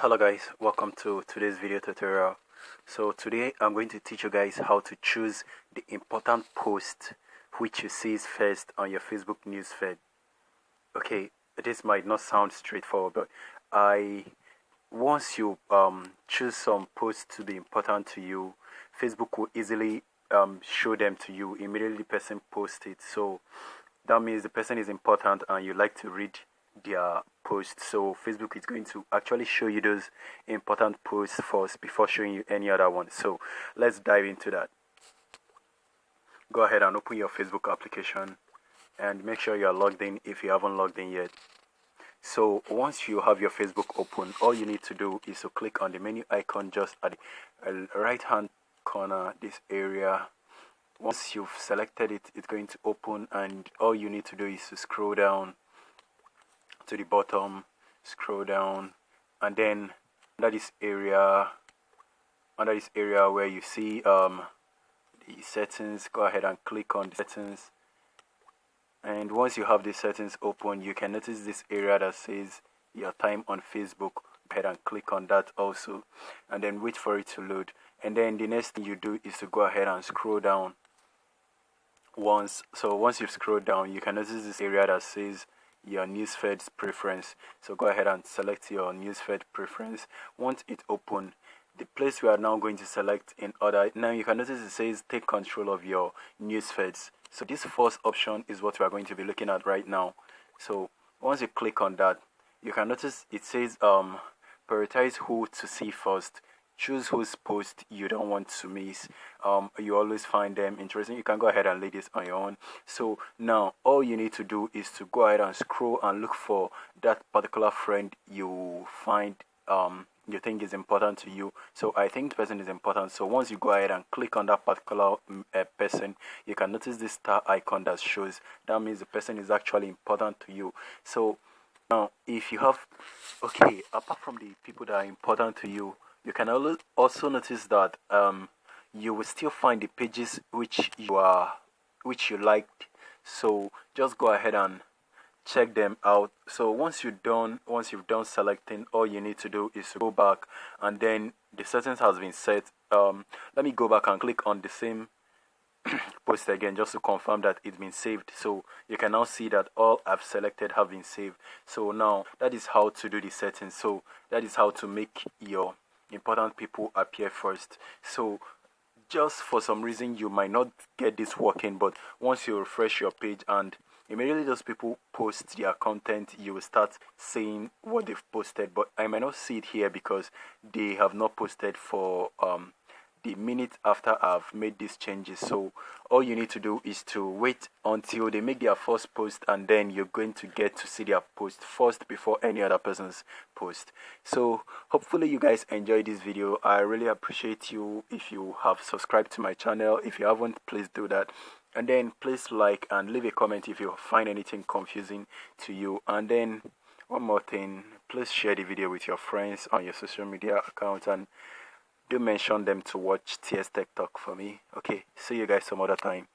Hello guys, welcome to today's video tutorial. So today I'm going to teach you guys how to choose the important post which you see first on your Facebook newsfeed. Okay, this might not sound straightforward, but once you choose some posts to be important to you, Facebook will easily show them to you immediately the person posts it. So that means the person is important and you like to read their posts. So Facebook is going to actually show you those important posts first before showing you any other one. So let's dive into that. Go ahead and open your Facebook application and make sure you are logged in if you haven't logged in yet. So once you have your Facebook open, all you need to do is to click on the menu icon just at the right hand corner, this area. Once you've selected it, it's going to open, and all you need to do is to scroll down to the bottom, scroll down, and then under this area where you see the settings, go ahead and click on the settings. And once you have the settings open, you can notice this area that says your time on Facebook. Go ahead and click on that also, and then wait for it to load. And then the next thing you do is to go ahead and scroll down. Once you've scrolled down, you can notice this area that says your newsfeed preference. So go ahead and select your newsfeed preference. Once it open, the place we are now going to select in order. Now you can notice it says take control of your newsfeeds. So this first option is what we are going to be looking at right now. So once you click on that, you can notice it says prioritize who to see first. Choose whose post you don't want to miss. You always find them interesting. You can go ahead and lay this on your own. So now all you need to do is to go ahead and scroll and look for that particular friend you find you think is important to you. So I think the person is important. So once you go ahead and click on that particular person, you can notice this star icon that shows. That means the person is actually important to you. So now if you have, okay, apart from the people that are important to you, you can also notice that you will still find the pages which you liked. So just go ahead and check them out. So once you've done selecting, all you need to do is to go back, and then the settings has been set. Let me go back and click on the same post again just to confirm that it's been saved. So you can now see that all I've selected have been saved. So now that is how to do the settings. So that is how to make your important people appear first. So just for some reason you might not get this working, but once you refresh your page and immediately those people post their content, you will start seeing what they've posted. But I might not see it here because they have not posted for the minute after I've made these changes. So all you need to do is to wait until they make their first post, and then you're going to get to see their post first before any other person's post. So hopefully you guys enjoyed this video. I really appreciate you if you have subscribed to my channel. If you haven't, please do that. And then please like and leave a comment if you find anything confusing to you. And then one more thing, please share the video with your friends on your social media accounts, and do mention them to watch TS Tech Talk for me. Okay, see you guys some other time.